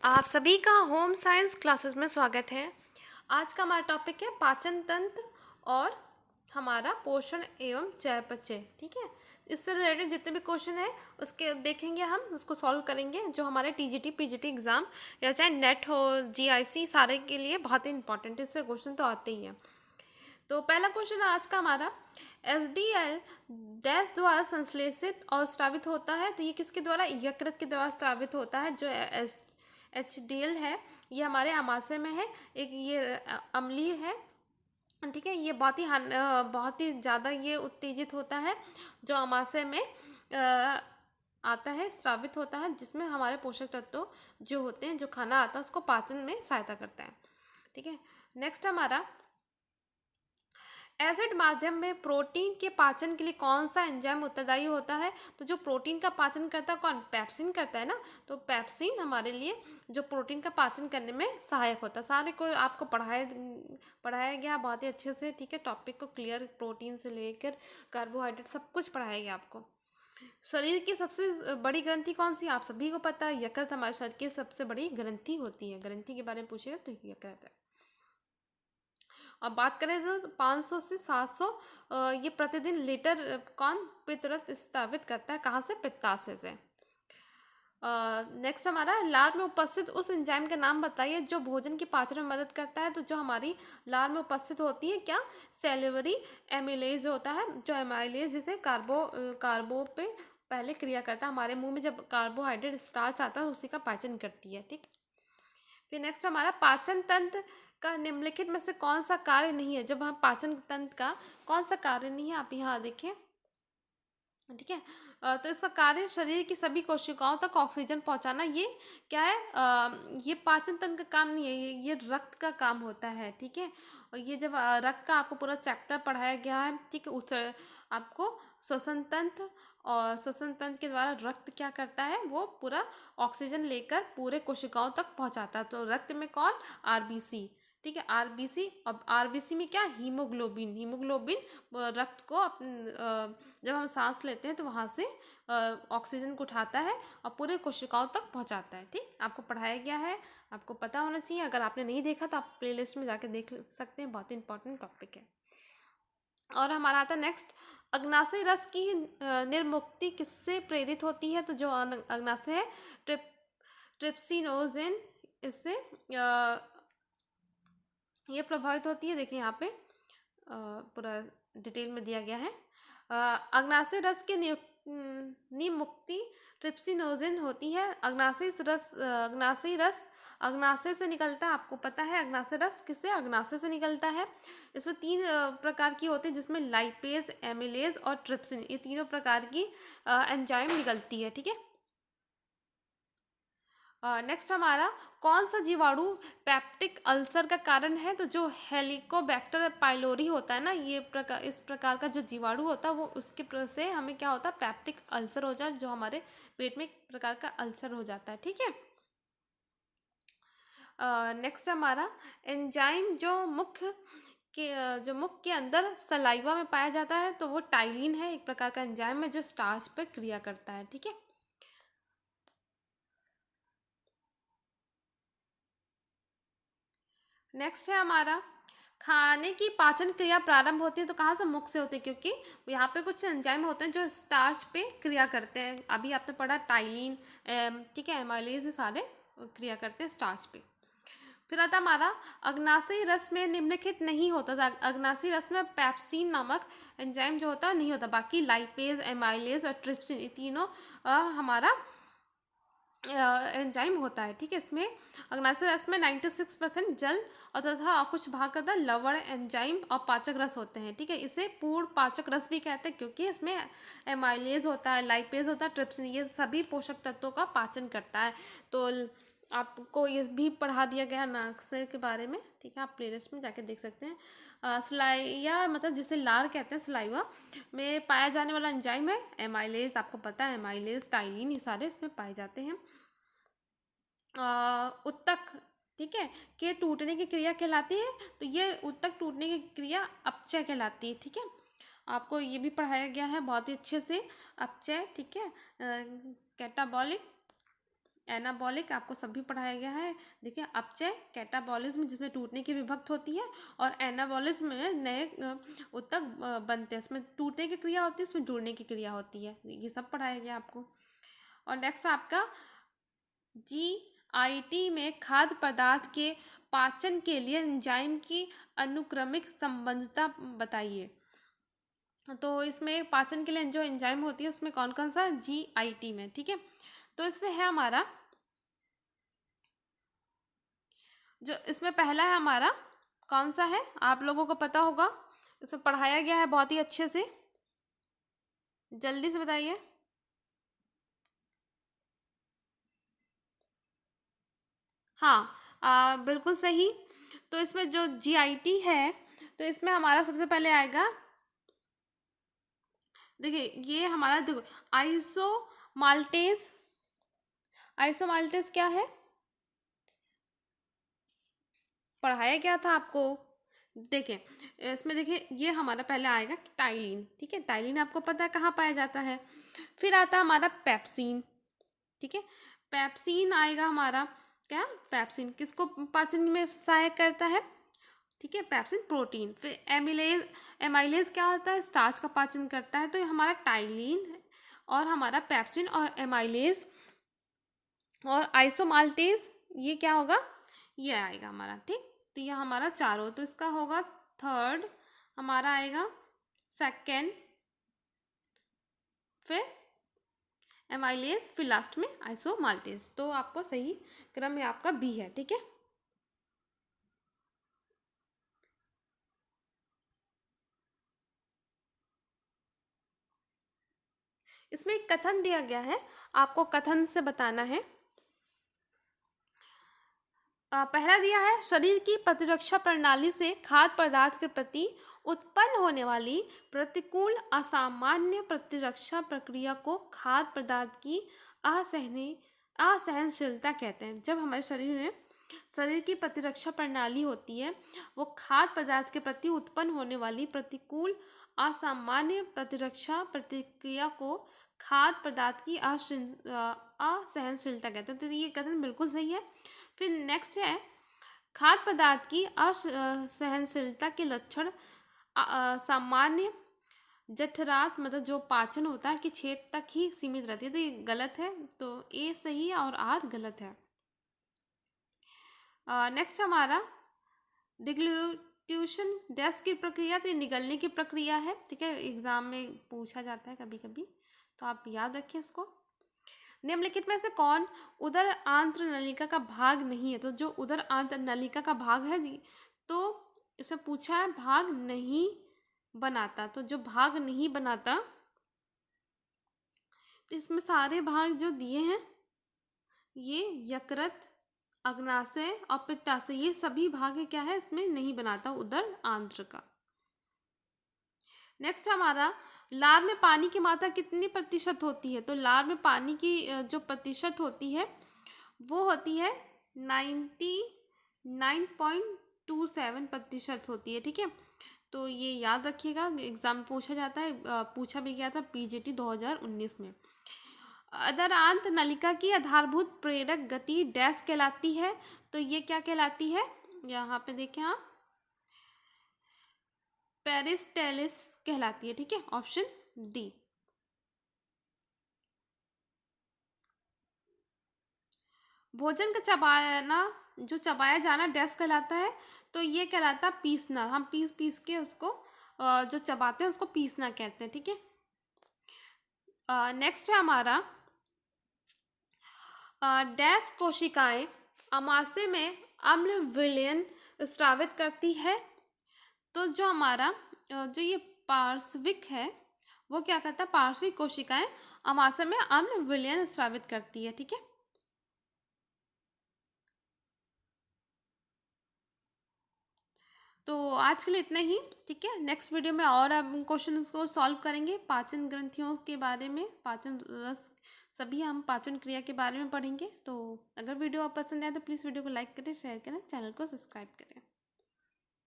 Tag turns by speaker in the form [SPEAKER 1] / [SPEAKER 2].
[SPEAKER 1] आप सभी का होम साइंस क्लासेस में स्वागत है। आज का हमारा टॉपिक है पाचन तंत्र और हमारा पोषण एवं चयापचय। ठीक है, इससे रिलेटेड जितने भी क्वेश्चन है उसके देखेंगे, हम उसको सॉल्व करेंगे। जो हमारे टीजीटी पीजीटी एग्जाम या चाहे नेट हो, जीआईसी, सारे के लिए बहुत ही इंपॉर्टेंट, इससे क्वेश्चन तो आते ही हैं। तो पहला क्वेश्चन आज का हमारा, एस डी एल डैश द्वारा संश्लेषित और स्रावित होता है। तो ये किसके द्वारा? यकृत के द्वारा स्रावित होता है। जो एच डी एल है ये हमारे आमाशय में है, एक ये अम्लीय है। ठीक है, ये बहुत ही ज़्यादा ये उत्तेजित होता है, जो आमाशय में आता है, स्रावित होता है, जिसमें हमारे पोषक तत्व जो होते हैं, जो खाना आता है उसको पाचन में सहायता करता है। ठीक है, नेक्स्ट हमारा, एसिड माध्यम में प्रोटीन के पाचन के लिए कौन सा एंजाइम उत्तरदायी होता है? तो जो प्रोटीन का पाचन करता है कौन? पेप्सिन करता है ना। तो पेप्सिन हमारे लिए जो प्रोटीन का पाचन करने में सहायक होता है। सारे को आपको पढ़ाया गया बहुत ही अच्छे से। ठीक है, टॉपिक को क्लियर, प्रोटीन से लेकर कार्बोहाइड्रेट सब कुछ पढ़ाया गया आपको। शरीर की सबसे बड़ी ग्रंथि कौन सी? आप सभी को पता है, यकृत हमारे शरीर की सबसे बड़ी ग्रंथि होती है। ग्रंथि के बारे में पूछेगा तो यकृत है। अब बात करें तो 500 से 700 ये प्रतिदिन लीटर कौन पितरत स्रावित करता है? कहाँ से? पित्ताशय से। नेक्स्ट हमारा, लार में उपस्थित उस एंजाइम का नाम बताइए जो भोजन की पाचन में मदद करता है। तो जो हमारी लार में उपस्थित होती है क्या? सेल्युलरी एमिलेज होता है। जो एमाइलेज जिसे कार्बो पे पहले क्रिया करता है, हमारे मुंह में जब कार्बोहाइड्रेट स्टार्च आता है उसी का पाचन करती है। ठीक, फिर नेक्स्ट हमारा, पाचन तंत्र का निम्नलिखित में से कौन सा कार्य नहीं है? जब हम पाचन तंत्र का कौन सा कार्य नहीं है, आप यहाँ देखिए। ठीक है, तो इसका कार्य शरीर की सभी कोशिकाओं तक ऑक्सीजन पहुंचाना। ये क्या है? ये पाचन तंत्र का काम नहीं है, ये रक्त का काम होता है। ठीक है, और ये जब रक्त का आपको पूरा चैप्टर पढ़ाया गया है, ठीक है, उस आपको श्वसन तंत्र, और श्वसन तंत्र के द्वारा रक्त क्या करता है? वो पूरा ऑक्सीजन लेकर पूरे कोशिकाओं तक पहुंचाता है। तो रक्त में कौन? आरबीसी। ठीक है, आरबीसी। और आरबीसी में क्या? हीमोग्लोबिन। हीमोग्लोबिन रक्त को जब हम सांस लेते हैं तो वहाँ से ऑक्सीजन को उठाता है और पूरे कोशिकाओं तक पहुँचाता है। ठीक, आपको पढ़ाया गया है, आपको पता होना चाहिए। अगर आपने नहीं देखा तो आप प्लेलिस्ट में जाके देख सकते हैं, बहुत ही इंपॉर्टेंट टॉपिक है। और हमारा आता है नेक्स्ट, अग्नाशय रस की निर्मुक्ति किससे प्रेरित होती है? तो जो अग्नाशय है, ट्रिप्सिनोजेन, इससे ये प्रभावित होती है। देखिए यहाँ पे पूरा डिटेल में दिया गया है। अग्नाशय रस के निमुक्ति ट्रिप्सिनोजेन होती है। अग्नाशय रस अग्नाशय से निकलता है, आपको पता है। अग्नाशय रस किससे? अग्नाशय से निकलता है। इसमें तीन प्रकार की होती है, जिसमें लाइपेज, एमिलेज और ट्रिप्सिन, ये तीनों प्रकार की एंजाइम निकलती है। ठीक है, नेक्स्ट हमारा, कौन सा जीवाणु पेप्टिक अल्सर का कारण है? तो जो हेलिकोबैक्टर पाइलोरी होता है ना, इस प्रकार का जो जीवाणु होता है, वो उसके से हमें क्या होता है? पेप्टिक अल्सर हो जाए, जो हमारे पेट में एक प्रकार का अल्सर हो जाता है। ठीक है, नेक्स्ट हमारा, एंजाइम जो मुख के अंदर सलाइवा में पाया जाता है, तो वो टाइलिन है, एक प्रकार का एंजाइम है जो स्टार्च पर क्रिया करता है। ठीक है, नेक्स्ट है हमारा, खाने की पाचन क्रिया प्रारंभ होती है तो कहाँ से? मुख से होती है, क्योंकि यहाँ पे कुछ एंजाइम होते हैं जो स्टार्च पे क्रिया करते हैं। अभी आपने पढ़ा टाइलिन, ठीक है, एमाइलेज, ये सारे क्रिया करते हैं स्टार्च पे। फिर आता हमारा, अग्नाशयी रस में निम्नलिखित नहीं होता था। अग्नाशयी रस में पेप्सिन नामक एंजाइम जो होता है नहीं होता, बाकी लाइपेज, एमाइलेज और ट्रिप्सिन, ये तीनों हमारा एंजाइम होता है। ठीक है, इसमें अग्नाशय रस में 96% जल और तथा कुछ भाग का लवण, एंजाइम और पाचक रस होते हैं। ठीक है, इसे पूर्ण पाचक रस भी कहते हैं, क्योंकि इसमें एमाइलेज होता है, लाइपेज होता है, ट्रिप्सिन, ये सभी पोषक तत्वों का पाचन करता है। तो आपको ये भी पढ़ा दिया गया है नक्शे के बारे में। ठीक है, आप प्लेलिस्ट में जाके देख सकते हैं। सलाइया मतलब जिसे लार कहते हैं, सलाइवा में पाया जाने वाला एंजाइम है एमाइलेज। आपको पता है, एमाइलेज, टाइलिन, ये सारे इसमें पाए जाते हैं। उत्तक, ठीक है, के टूटने की क्रिया कहलाती है। तो ये उत्तक टूटने की क्रिया अपचय कहलाती है। ठीक है, आपको ये भी पढ़ाया गया है बहुत ही अच्छे से, अपचय। ठीक है, कैटाबॉलिक एनाबॉलिक आपको सभी पढ़ाया गया है। देखिए अपचय कैटाबॉलिज्म जिसमें टूटने की विभक्त होती है, और एनाबॉलिज्म में नए ऊतक बनते हैं, इसमें टूटने की क्रिया होती है, इसमें जुड़ने की क्रिया होती है। ये सब पढ़ाया गया आपको। और नेक्स्ट आपका GIT में खाद्य पदार्थ के पाचन के लिए एंजाइम की अनुक्रमिक संबंधता बताइए। तो इसमें पाचन के लिए जो एंजाइम होती है उसमें कौन कौन सा GIT में, ठीक है। तो इसमें है हमारा जो इसमें पहला है हमारा कौन सा है, आप लोगों को पता होगा, इसमें पढ़ाया गया है बहुत ही अच्छे से, जल्दी से बताइए। हाँ, बिल्कुल सही। तो इसमें जो GIT है, तो इसमें हमारा सबसे पहले आएगा, देखिए ये हमारा, देखो आइसोमाल्टेज। आइसोमाल्टेज क्या है, पढ़ाया गया था आपको। देखिए इसमें देखिए ये हमारा पहले आएगा टाइलिन, ठीक है। टाइलिन आपको पता है कहाँ पाया जाता है। फिर आता है हमारा पेप्सिन, ठीक है। पेप्सिन आएगा हमारा, क्या पेप्सिन किसको पाचन में सहायक करता है, ठीक है, पेप्सिन प्रोटीन। फिर एमिलेज, एमाइलेज क्या होता है, स्टार्च का पाचन करता है। तो ये हमारा टाइलिन और हमारा पेप्सिन और एमाइलेज और आइसोमाल्टेज, ये क्या होगा, ये आएगा हमारा, ठीक। तो ये हमारा चारों, तो इसका होगा थर्ड, हमारा आएगा सेकेंड, फिर एमाइलेज, फिर लास्ट में आइसोमाल्टेज। तो आपको सही क्रम में आपका बी है, ठीक है। इसमें एक कथन दिया गया है, आपको कथन से बताना है। पहला दिया है, शरीर की प्रतिरक्षा प्रणाली से खाद्य पदार्थ के प्रति उत्पन्न होने वाली प्रतिकूल असामान्य प्रतिरक्षा प्रक्रिया को खाद्य पदार्थ की असहनशीलता कहते हैं। जब हमारे शरीर की प्रतिरक्षा प्रणाली होती है, वो खाद्य पदार्थ के प्रति उत्पन्न होने वाली प्रतिकूल असामान्य प्रतिरक्षा प्रतिक्रिया को खाद्य पदार्थ की असहनशीलता कहते हैं। तो ये कथन बिल्कुल सही है। फिर नेक्स्ट है, खाद्य पदार्थ की असहनशीलता के लक्षण सामान्य जठरांत, मतलब जो पाचन होता है कि छेद तक ही सीमित रहती है। तो ये गलत है, तो ए सही है और आर गलत है। नेक्स्ट हमारा डिग्लूटिशन डैश की प्रक्रिया, तो ये निगलने की प्रक्रिया है, ठीक है। एग्जाम में पूछा जाता है कभी कभी, तो आप याद रखें इसको। निम्नलिखित में से कौन उदर आंत्र नलिका का भाग नहीं है। तो जो उदर आंत्र नलिका का भाग है, तो इसमें पूछा है भाग नहीं बनाता। तो जो भाग नहीं बनाता, तो इसमें सारे भाग जो दिए हैं, ये यकृत, अग्नाशय और पित्ताशय, ये सभी भाग क्या है, इसमें नहीं बनाता उदर आंत्र का। नेक्स्ट हमारा, लार में पानी की मात्रा कितनी प्रतिशत होती है। तो लार में पानी की जो प्रतिशत होती है, वो होती है 99.27% होती है, ठीक है। तो ये याद रखिएगा, एग्जाम में पूछा जाता है, पूछा भी गया था PGT 2019 में। अदरांत नलिका की आधारभूत प्रेरक गति डैश कहलाती है। तो ये क्या कहलाती है, यहाँ पे देखें आप, पेरिस्टेलिस कहलाती है, ठीक है, ऑप्शन डी। भोजन का चबाना, जो चबाया जाना डैश कहलाता है। तो ये कहलाता है पीसना, हम पीस पीस के उसको जो चबाते हैं उसको पीसना कहते हैं, ठीक है। नेक्स्ट है हमारा, डैश कोशिकाएं अमाशय में अम्ल विलयन स्रावित करती है। तो जो हमारा जो ये पार्श्विक है, वो क्या करता है, पार्श्विक कोशिकाएं अमाशय में अम्ल विलयन स्रावित करती है, ठीक है। तो आज के लिए इतना ही, ठीक है। नेक्स्ट वीडियो में और हम क्वेश्चन को सॉल्व करेंगे, पाचन ग्रंथियों के बारे में, पाचन रस, सभी हम पाचन क्रिया के बारे में पढ़ेंगे। तो अगर वीडियो आप पसंद आए तो प्लीज़ वीडियो को लाइक करें, शेयर करें, चैनल को सब्सक्राइब करें।